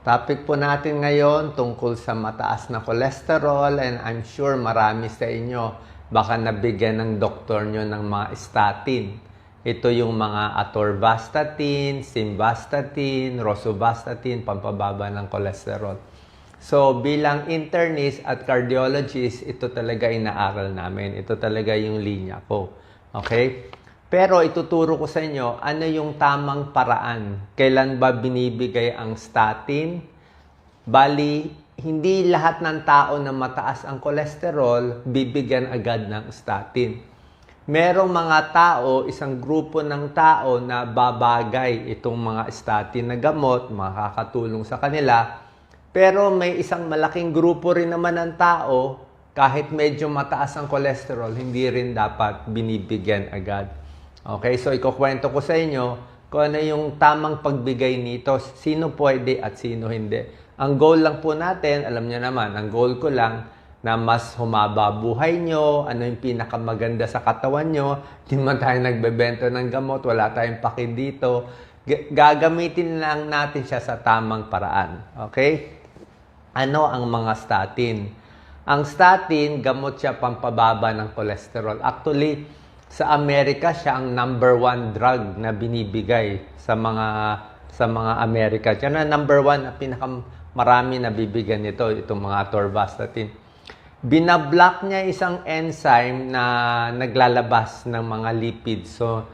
Topic po natin ngayon tungkol sa mataas na cholesterol, and I'm sure marami sa inyo baka nabigyan ng doktor nyo ng mga statin. Ito yung mga atorvastatin, simvastatin, rosuvastatin, pampababa ng cholesterol. So bilang internist at cardiologist, ito talaga inaaral namin. Ito talaga yung linya ko. Okay? Pero ituturo ko sa inyo ano yung tamang paraan. Kailan ba binibigay ang statin? Bali, hindi lahat ng tao na mataas ang cholesterol bibigyan agad ng statin. Merong mga tao, isang grupo ng tao na babagay itong mga statin na gamot, makakatulong sa kanila. Pero may isang malaking grupo rin naman ng tao, kahit medyo mataas ang cholesterol, hindi rin dapat binibigyan agad. Okay, so ikukwento ko sa inyo kung ano yung tamang pagbigay nito, sino pwede at sino hindi. Ang goal lang po natin, alam niyo naman, ang goal ko lang na mas humaba buhay nyo, ano yung pinakamaganda sa katawan nyo, hindi man tayo nagbebento ng gamot, wala tayong paki dito. Gagamitin lang natin siya sa tamang paraan. Okay? Ano ang mga statin? Ang statin, gamot siya pampababa ng cholesterol. Actually, sa Amerika, siya ang number 1 drug na binibigay sa mga Amerika. Siya na number 1 na pinakamarami na bibigyan nito, itong mga atorvastatin. Binablock niya isang enzyme na naglalabas ng mga lipids. So,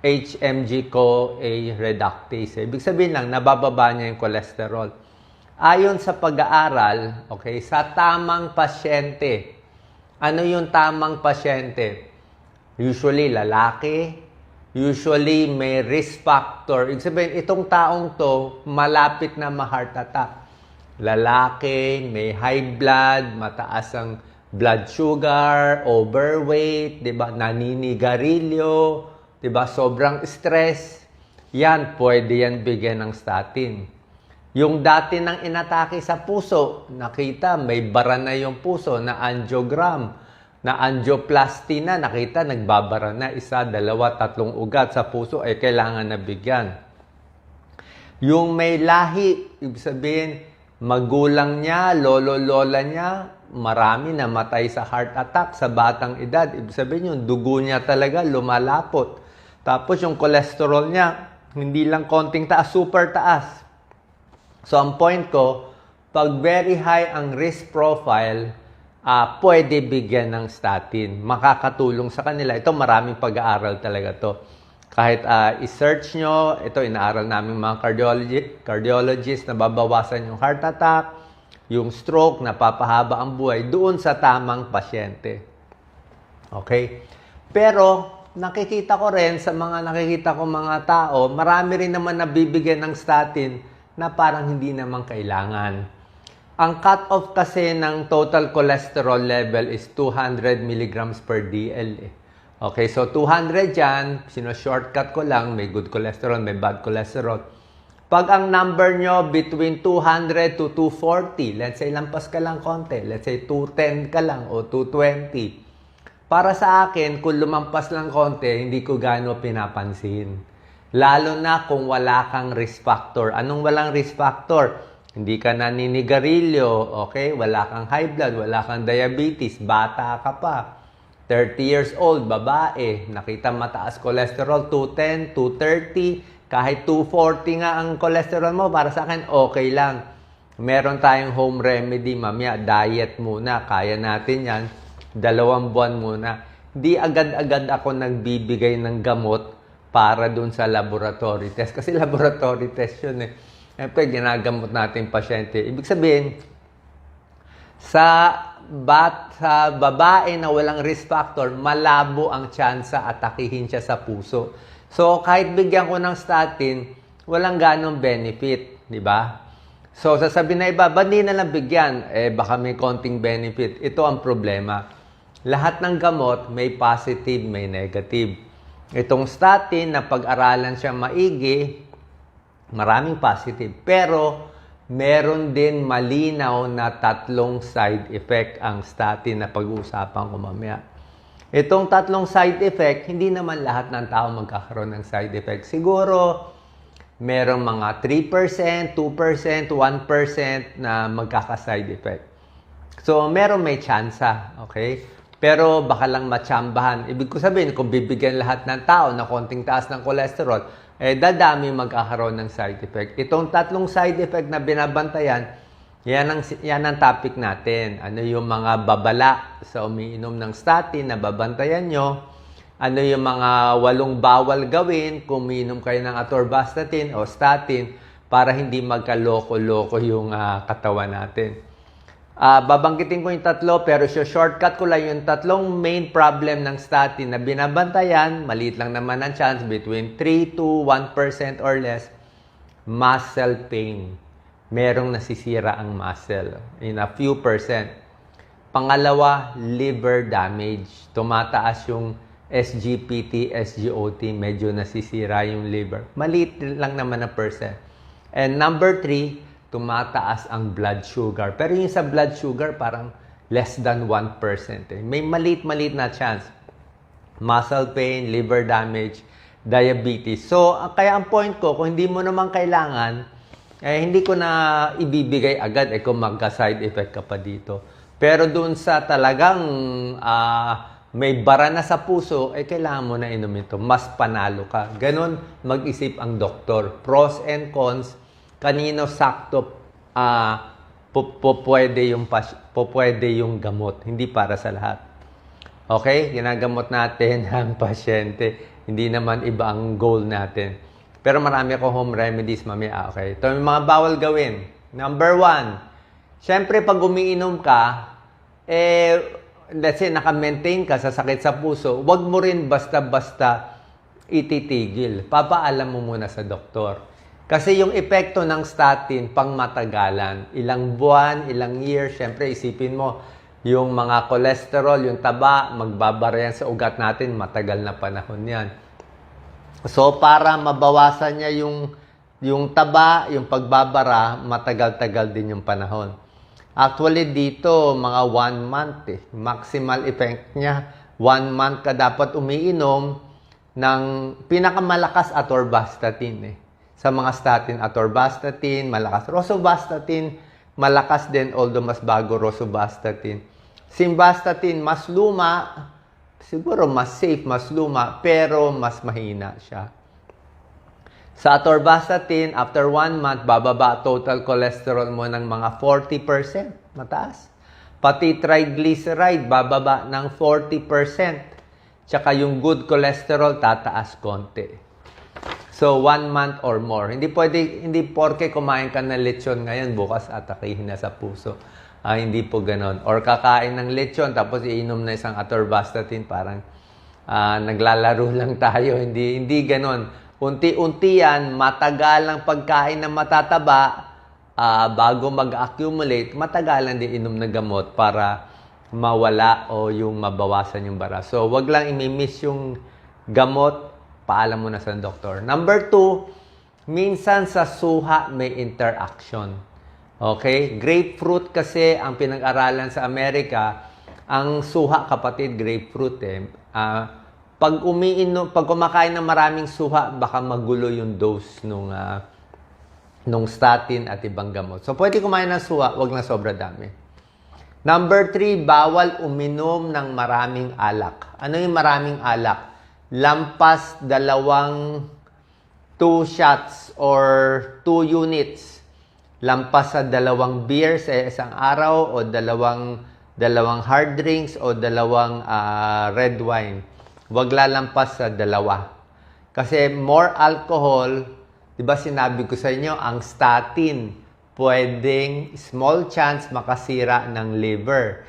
HMG-CoA reductase. Ibig sabihin lang, nabababa niya yung cholesterol. Ayon sa pag-aaral, okay, sa tamang pasyente, ano yung tamang pasyente? Usually, lalaki. Usually, may risk factor. Ibig sabihin, itong taong to, malapit na ma-heart attack. Lalaki, may high blood, mataas ang blood sugar, overweight, diba? Naninigarilyo, diba? Sobrang stress. Yan, pwede yan bigyan ng statin. Yung dati nang inatake sa puso, nakita, may bara na yung puso na angiogram, na angioplasty na, nakita, nagbabara na, 1, 2, 3 ugat sa puso, ay kailangan na bigyan. Yung may lahi, ibig sabihin, magulang niya, lolo-lola niya, marami na matay sa heart attack sa batang edad. Ibig sabihin yung dugo niya talaga lumalapot. Tapos yung cholesterol niya, hindi lang konting taas, super taas. So ang point ko, pag very high ang risk profile, pwede bigyan ng statin. Makakatulong sa kanila. Ito, maraming pag-aaral talaga to. Kahit i-search nyo, ito, inaaral namin mga cardiologist na babawasan yung heart attack, yung stroke, napapahaba ang buhay, doon sa tamang pasyente. Okay? Pero, nakikita ko rin sa mga nakikita ko mga tao, marami rin naman nabibigyan ng statin na parang hindi naman kailangan. Ang cut-off kasi ng total cholesterol level is 200 mg per DL. Okay, so 200 yan, shortcut ko lang, may good cholesterol, may bad cholesterol. Pag ang number nyo between 200 to 240, let's say lampas ka lang konti, let's say 210 ka lang o 220. Para sa akin, kung lumampas lang konti, hindi ko gaano pinapansin. Lalo na kung wala kang risk factor. Anong walang risk factor? Hindi ka naninigarilyo, okay? Wala kang high blood, wala kang diabetes, bata ka pa. 30 years old, babae, nakita mataas cholesterol, 210, 230, kahit 240 nga ang cholesterol mo, para sa akin, okay lang. Meron tayong home remedy, mamaya, diet muna, kaya natin yan, 2 buwan muna. Di agad-agad ako nagbibigay ng gamot para dun sa laboratory test. Kasi laboratory test yun eh. Siyempre, ginagamot natin pasyente. Ibig sabihin, sa babae na walang risk factor, malabo ang tsansa atakihin siya sa puso. So, kahit bigyan ko ng statin, walang ganong benefit, di ba? So, sasabihin na iba, ba't di na lang bigyan? Baka may konting benefit. Ito ang problema. Lahat ng gamot, may positive, may negative. Itong statin, na pag-aralan siya maigi, maraming positive. Pero, meron din malinaw na 3 side effect ang statin na pag-uusapan ko mamaya. Itong 3 side effect, hindi naman lahat ng tao magkakaroon ng side effect. Siguro, merong mga 3%, 2%, 1% na magkaka-side effect. So, meron may tsansa, okay? Pero baka lang matsambahan. Ibig ko sabihin, kung bibigyan lahat ng tao na konting taas ng cholesterol, dadami magkakaroon ng side effect. Itong tatlong side effect na binabantayan, yan ang topic natin. Ano yung mga babala sa umiinom ng statin na babantayan nyo? Ano yung mga 8 bawal gawin kung umiinom kayo ng atorvastatin o statin para hindi magkaloko-loko yung katawan natin. Babanggitin ko yung tatlo pero shortcut ko lang yung tatlong main problem ng statin na binabantayan. Maliit lang naman ang chance, between 3 to 1% or less. Muscle pain. Merong nasisira ang muscle in a few percent. Pangalawa, liver damage. Tumataas yung SGPT, SGOT, medyo nasisira yung liver. Maliit lang naman na percent. And number 3, tumataas ang blood sugar. Pero yung sa blood sugar, parang less than 1%. May maliit na chance. Muscle pain, liver damage, diabetes. So, kaya ang point ko, kung hindi mo naman kailangan, hindi ko na ibibigay agad kung magka-side effect ka pa dito. Pero doon sa talagang may bara na sa puso, kailangan mo na inom ito. Mas panalo ka. Ganon mag-isip ang doktor. Pros and cons, kanino sakto pwede yung gamot. Hindi para sa lahat. Okay? Ginagamot natin ang pasyente. Hindi naman iba ang goal natin. Pero marami akong home remedies mamaya. Okay? Ito yung mga bawal gawin. Number 1, syempre pag umiinom ka, let's say, naka-maintain ka sa sakit sa puso, huwag mo rin basta-basta ititigil. Papaalam mo muna sa doktor. Kasi yung epekto ng statin, pang matagalan. Ilang buwan, ilang years, syempre isipin mo, yung mga cholesterol, yung taba, magbabara yan sa ugat natin, matagal na panahon yan. So, para mabawasan niya yung taba, yung pagbabara, matagal-tagal din yung panahon. Actually, dito, mga 1 month Maximal effect niya, 1 month ka dapat umiinom ng pinakamalakas atorvastatin Sa mga statin, atorvastatin, malakas rosuvastatin, malakas din, although mas bago rosuvastatin. Simvastatin, mas luma, siguro mas safe, mas luma, pero mas mahina siya. Sa atorvastatin, after 1 month, bababa total cholesterol mo ng mga 40%. Mataas. Pati triglyceride, bababa ng 40%. Tsaka yung good cholesterol, tataas konti. So, 1 month or more. Hindi porke kumain ka ng lechon ngayon, bukas atakihin na sa puso. Hindi po ganon. Or kakain ng lechon, tapos iinom na isang atorvastatin, parang naglalaro lang tayo. Hindi ganon. Unti-unti yan, matagal ang pagkain ng matataba, bago mag-accumulate, matagalan din inom na gamot para mawala o yung mabawasan yung bara. So, wag lang i-miss yung gamot, paalam mo na sa doktor. Number 2, minsan sa suha may interaction. Okay? Grapefruit kasi ang pinag-aralan sa Amerika, ang suha, kapatid, grapefruit pag kumakain ng maraming suha, baka magulo yung dose nung statin at ibang gamot. So, pwede kumain ng suha, wag na sobra dami. Number 3, bawal uminom ng maraming alak. Ano yung maraming alak? Lampas 2 shots or 2 units. Lampas sa 2 beer sa isang araw o 2 hard drinks o 2 red wine. Huwag lalampas sa 2. Kasi more alcohol, di ba sinabi ko sa inyo, ang statin, pwedeng small chance makasira ng liver.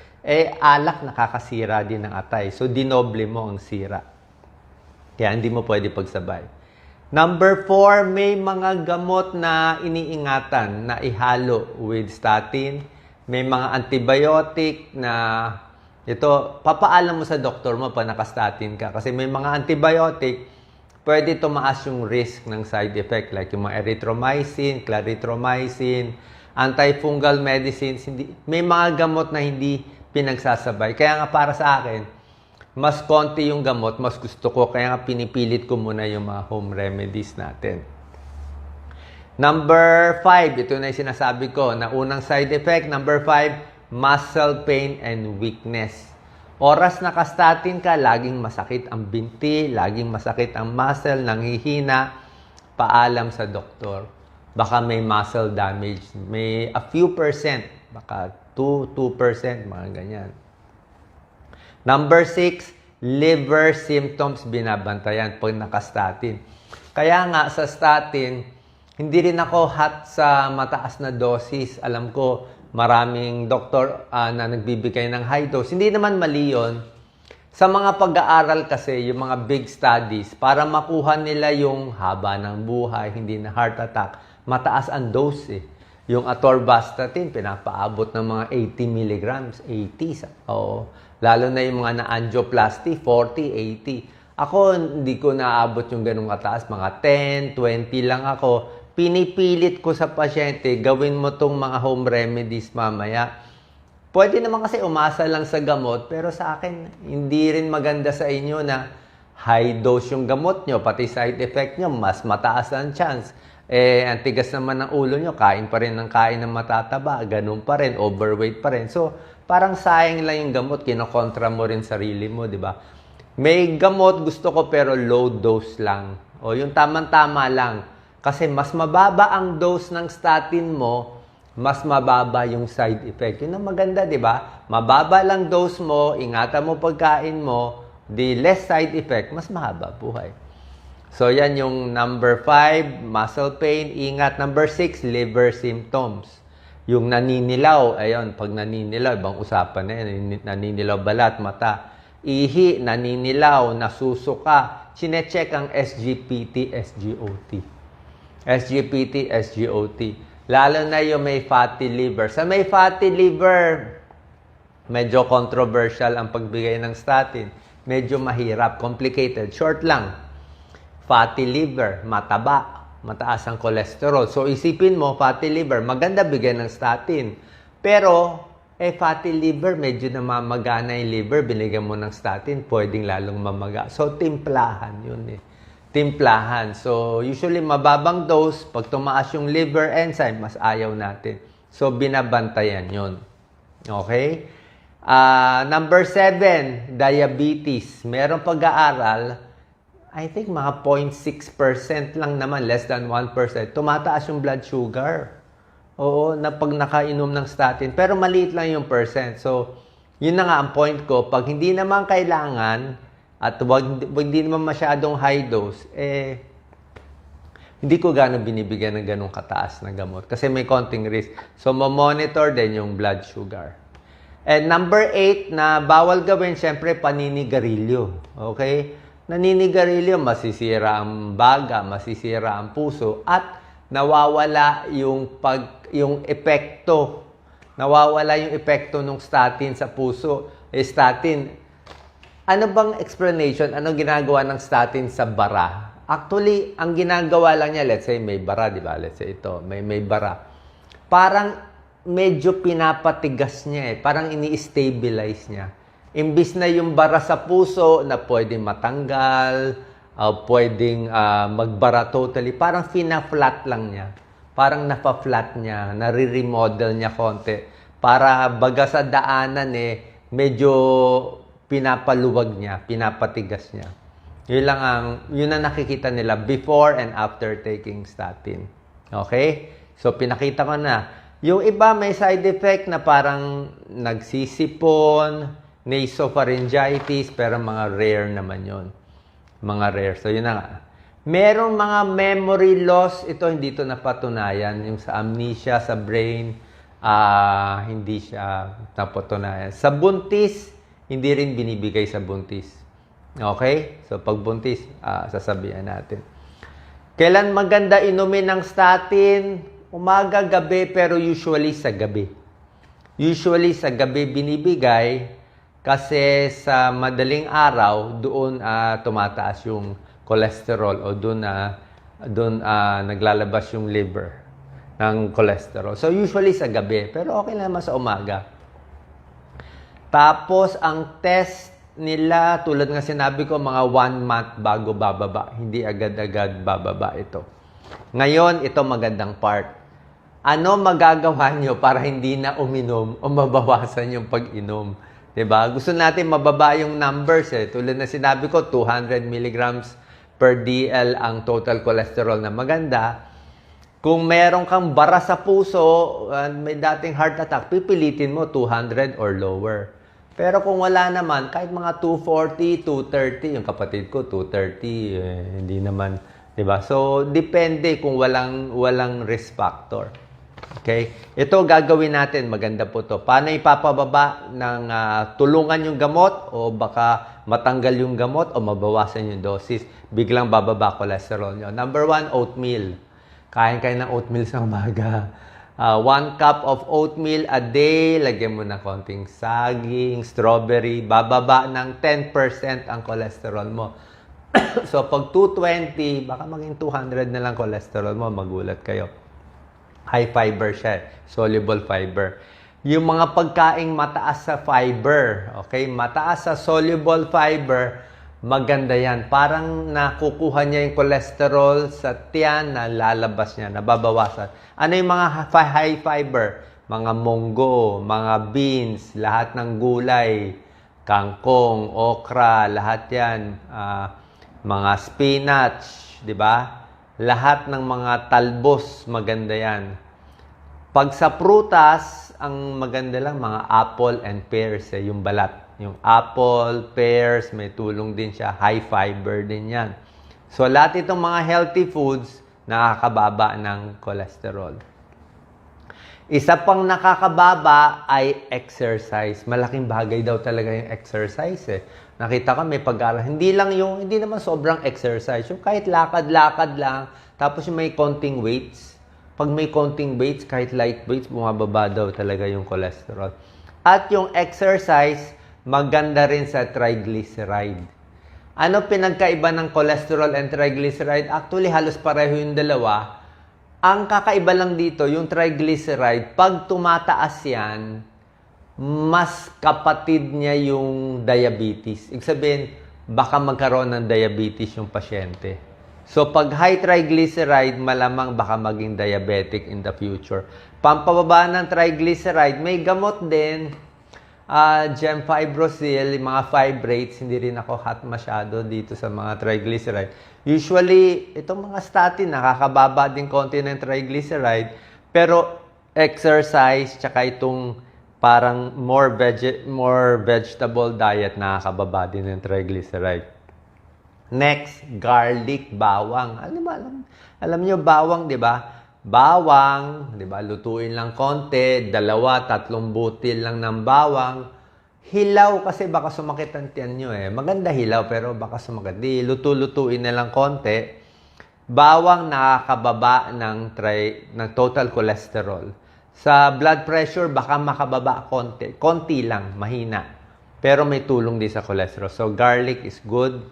Alak nakakasira din ng atay. So, dinoble mo ang sira. Kaya hindi mo pwede pagsabay. Number 4, may mga gamot na iniingatan na ihalo with statin. May mga antibiotic na ito, papaalam mo sa doktor mo pa nakastatin ka. Kasi may mga antibiotic, pwede tumaas yung risk ng side effect. Like yung mga erythromycin, clarithromycin, antifungal medicines. May mga gamot na hindi pinagsasabay. Kaya nga para sa akin, mas konti yung gamot, mas gusto ko. Kaya nga pinipilit ko muna yung mga home remedies natin. Number 5, ito na yung sinasabi ko, na unang side effect. Number 5, muscle pain and weakness. Oras naka-statin ka, laging masakit ang binti, laging masakit ang muscle, nanghihina, paalam sa doktor. Baka may muscle damage. May a few percent, baka 2%, mga ganyan. Number 6, liver symptoms binabantayan pag naka-statin. Kaya nga sa statin, hindi rin ako hot sa mataas na dosis. Alam ko, maraming doktor na nagbibigay ng high dose. Hindi naman mali yun. Sa mga pag-aaral kasi, yung mga big studies, para makuha nila yung haba ng buhay, hindi na heart attack, mataas ang dose eh. Yung atorvastatin, pinapaabot ng mga 80 milligrams, 80. Oo. Lalo na yung mga na-angioplasty, 40, 80. Ako, hindi ko naabot yung ganung kataas. Mga 10, 20 lang ako. Pinipilit ko sa pasyente, gawin mo tong mga home remedies mamaya. Pwede naman kasi umasa lang sa gamot, pero sa akin, hindi rin maganda sa inyo na high dose yung gamot nyo, pati side effect nyo, mas mataas ang chance. Ang tigas naman ng ulo nyo, kain pa rin ng kain ng matataba, ganun pa rin, overweight pa rin. So, parang sayang lang yung gamot, kinokontra mo rin sarili mo, di ba? May gamot gusto ko pero low dose lang. O yung tamang-tama lang. Kasi mas mababa ang dose ng statin mo, mas mababa yung side effect. Yun ang maganda, di ba? Mababa lang dose mo, ingatan mo pagkain mo, the less side effect, mas mahaba buhay. So, yan yung number 5, muscle pain. Ingat. Number 6, liver symptoms. Yung naninilaw, ayun, pag naninilaw, ibang usapan na yan, naninilaw balat, mata. Ihi, naninilaw, nasusuka. Chinecheck ang SGPT, SGOT. SGPT, SGOT. Lalo na yung may fatty liver. Sa may fatty liver, medyo controversial ang pagbigay ng statin. Medyo mahirap, complicated. Short lang. Fatty liver, mataba, mataas ang cholesterol. So isipin mo, fatty liver, maganda bigyan ng statin. Pero, fatty liver, medyo namamagana yung liver, binigyan mo ng statin, pwedeng lalong mamaga. So, timplahan yun eh. Timplahan. So, usually mababang dose, pag tumaas yung liver enzyme, mas ayaw natin. So, binabantayan yun. Okay? Number 7, diabetes. Merong pag-aaral, I think mga 0.6% lang naman, less than 1%, tumataas yung blood sugar. Oo, na pag nakainom ng statin. Pero maliit lang yung percent. So, yun na nga ang point ko. Pag hindi naman kailangan, at hindi naman masyadong high dose, hindi ko gano'ng binibigyan ng ganong kataas na gamot. Kasi may konting risk. So, monitor din yung blood sugar. And number 8 na bawal gawin, syempre, paninigarilyo. Okay? Naninigarilyo, masisira ang baga, masisira ang puso, at nawawala yung epekto. Nawawala yung epekto ng statin sa puso. Statin, ano bang explanation? Ano ginagawa ng statin sa bara? Actually, ang ginagawa lang niya, let's say may bara, di ba? Let's say ito, may bara. Parang medyo pinapatigas niya eh. Parang ini-stabilize niya. Imbis na yung bara sa puso na pwedeng matanggal, pwedeng magbara totally, parang fina-flat lang niya. Parang napa-flat niya, nare-remodel niya konti. Para baga sa daanan medyo pinapaluwag niya, pinapatigas niya. Yun ang nakikita nila before and after taking statin. Okay? So, pinakita ko na. Yung iba may side effect na parang nagsisipon, nasopharyngitis, pero mga rare naman yun. Mga rare. So, yun na nga. Merong mga memory loss. Ito, hindi ito napatunayan. Yung sa amnesia, sa brain, hindi siya napatunayan. Sa buntis, hindi rin binibigay sa buntis. Okay? So, pag buntis, sasabihan natin. Kailan maganda inumin ng statin? Umaga, gabi, pero usually sa gabi. Usually sa gabi binibigay kasi sa madaling araw, doon tumataas yung cholesterol o doon naglalabas yung liver ng cholesterol. So, usually sa gabi, pero okay naman sa umaga. Tapos, ang test nila, tulad nga sinabi ko, mga 1 month bago bababa. Hindi agad-agad bababa ito. Ngayon, ito magandang part. Ano magagawa nyo para hindi na uminom o mabawasan yung pag-inom? 'Di ba? Gusto natin mababa yung numbers eh. Tulad na sinabi ko, 200 milligrams per DL ang total cholesterol na maganda. Kung meron kang bara sa puso, may dating heart attack, pipilitin mo 200 or lower. Pero kung wala naman, kahit mga 240, 230, yung kapatid ko 230, hindi naman, 'di ba? So depende kung walang risk factor. Okay? Ito gagawin natin, maganda po 'to. Paano ipapababa ng tulungan yung gamot o baka matanggal yung gamot o mabawasan yung dosis, biglang bababa cholesterol nyo. Number 1, oatmeal. Kain kayo ng oatmeal sa umaga. 1 cup of oatmeal a day, lagyan mo ng konting saging, strawberry, bababa ng 10% ang cholesterol mo. So, pag 220, baka maging 200 na lang cholesterol mo, magulat kayo. High fiber siya, soluble fiber. Yung mga pagkaing mataas sa fiber, okay, mataas sa soluble fiber, maganda yan. Parang nakukuha niya yung cholesterol sa tiyan na lalabas niya, nababawasan. Ano yung mga high fiber? Mga munggo, mga beans, lahat ng gulay, kangkong, okra, lahat yan. Mga spinach, di ba? Lahat ng mga talbos, maganda yan. Pag sa prutas, ang maganda lang mga apple and pears, yung balat. Yung apple, pears, may tulong din siya. High fiber din yan. So, lahat itong mga healthy foods, nakakababa ng cholesterol. Isa pang nakakababa ay exercise. Malaking bagay daw talaga yung exercise eh. Nakita ko may pag-aaral. Hindi naman sobrang exercise. Yung kahit lakad-lakad lang, tapos yung may konting weights. Pag may konting weights, kahit light weights, bumababa daw talaga yung cholesterol. At yung exercise, maganda rin sa triglyceride. Ano pinagkaiba ng cholesterol and triglyceride? Actually, halos pareho yung dalawa. Ang kakaiba lang dito, yung triglyceride, pag tumataas yan, mas kapatid niya yung diabetes. Ibig sabihin, baka magkaroon ng diabetes yung pasyente. So, pag high triglyceride, malamang baka maging diabetic in the future. Pampababa ng triglyceride, may gamot din. Gemfibrozil, mga fibrates, hindi rin ako hot masyado dito sa mga triglyceride. Usually, itong mga statin, nakakababa din konti ng triglyceride, pero exercise, tsaka itong parang more vegetable diet, nakakababa din ng triglyceride. Next, garlic, bawang. Alam niyo bawang, di ba? Bawang, di ba? Lutuin lang konti, 2-3 butil lang ng bawang. Hilaw kasi baka sumakit ang tiyan nyo eh. Maganda hilaw pero baka sumakit. Di, lutuin na lang konti. Bawang nakakababa ng total cholesterol. Sa blood pressure, baka makababa konti. Konti lang, mahina. Pero may tulong din sa cholesterol. So, garlic is good.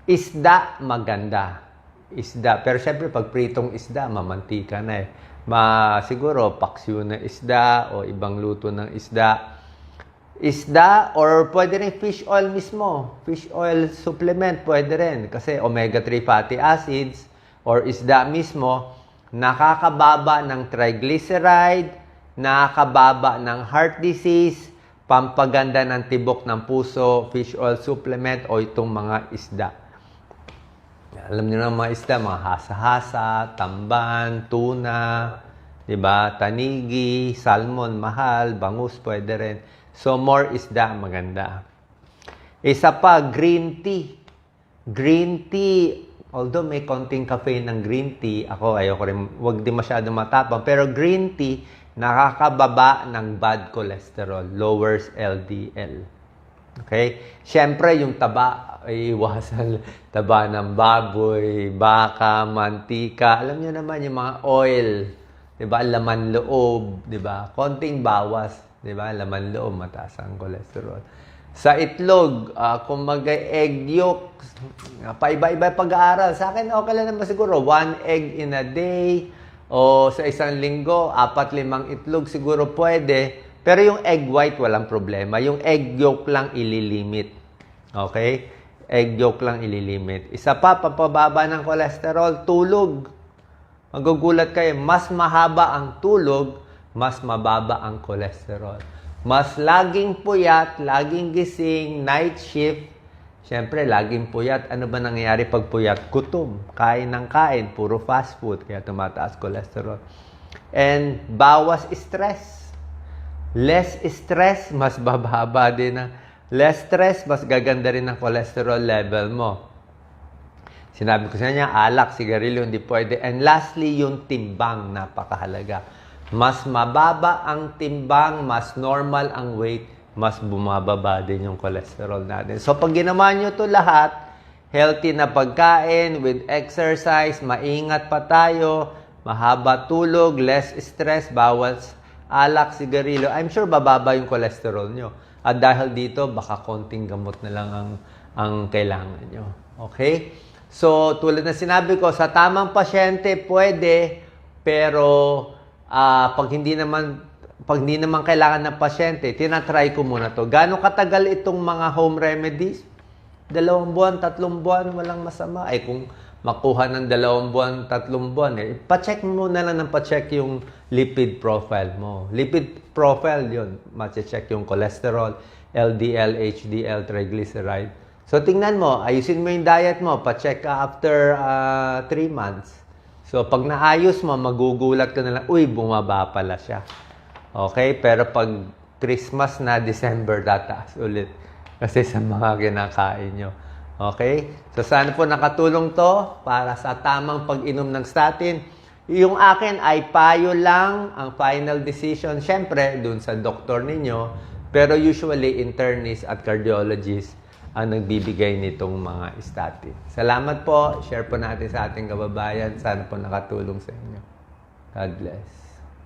Isda, maganda. Isda. Pero syempre, pag pritong isda, mamantika na eh. Siguro, paksiw na isda o ibang luto ng isda. Isda or pwede rin fish oil mismo. Fish oil supplement, pwede rin. Kasi omega-3 fatty acids or isda mismo, nakakababa ng triglyceride, nakakababa ng heart disease, pampaganda ng tibok ng puso, fish oil supplement o itong mga isda. Alam niyo na mga isda, mga hasa-hasa, tamban, tuna, diba? Tanigi, salmon, mahal, bangus, pwede rin. So, more isda, maganda. Isa pa, green tea. Green tea, although may konting caffeine ng green tea, ayoko rin, wag din masyado matapang, pero green tea, nakakababa ng bad cholesterol, lowers LDL. Okay? Siyempre, yung taba, ay iwasan. Taba ng baboy, baka, mantika. Alam niyo naman yung mga oil. Diba? Laman loob. Diba? Konting bawas. Diba? Laman loob, mataas ang cholesterol. Sa itlog, kung mag-egg yolk, paiba-iba pag-aaral. Sa akin, okay lang naman siguro. 1 egg in a day. O sa isang linggo, 4-5 itlog siguro pwede. Pero yung egg white, walang problema. Yung egg yolk lang ililimit. Okay? Egg yolk lang ililimit. Isa pa, papababa ng cholesterol, tulog. Magugulat kayo, mas mahaba ang tulog, mas mababa ang cholesterol. Mas laging puyat, laging gising, night shift. Siyempre, laging puyat. Ano ba nangyayari pag puyat? Gutom. Kain ng kain. Puro fast food. Kaya tumataas cholesterol. And bawas stress. Less stress, mas bababa din ang... Less stress, mas gaganda rin ang cholesterol level mo. Sinabi ko sa niya, alak, sigarilyo, hindi pwede. And lastly, yung timbang, napakahalaga. Mas mababa ang timbang, mas normal ang weight, mas bumababa din yung cholesterol natin. So, pag ginawa nyo to lahat, healthy na pagkain, with exercise, maingat pa tayo, mahaba tulog, less stress, bawas alak, sigarilyo, I'm sure bababa yung cholesterol nyo. At dahil dito, baka konting gamot na lang ang kailangan nyo. Okay? So, tulad na sinabi ko, sa tamang pasyente, pwede, pero pag hindi naman kailangan ng pasyente, tinatry ko muna to. Gaano katagal itong mga home remedies? 2 buwan, 3 buwan, walang masama. Ay kung makuha ng 2 buwan, 3 buwan, pa-check mo na lang ng pa-check yung lipid profile mo. Lipid profile yun. Ma-check yung cholesterol, LDL, HDL, triglyceride. So, tingnan mo, ayusin mo yung diet mo, pa-check ka after 3 months. So, pag naayos mo, magugulat ka na lang, uy, bumaba pala siya. Okay? Pero pag Christmas na, December, tataas ulit. Kasi sa mga kinakain nyo. Okay? So, sana po nakatulong to para sa tamang pag-inom ng statin. Yung akin ay payo lang ang final decision. Siyempre, dun sa doktor ninyo. Pero usually, internist at cardiologist ang nagbibigay nitong mga statin. Salamat po. Share po natin sa ating kababayan. Sana po nakatulong sa inyo. God bless.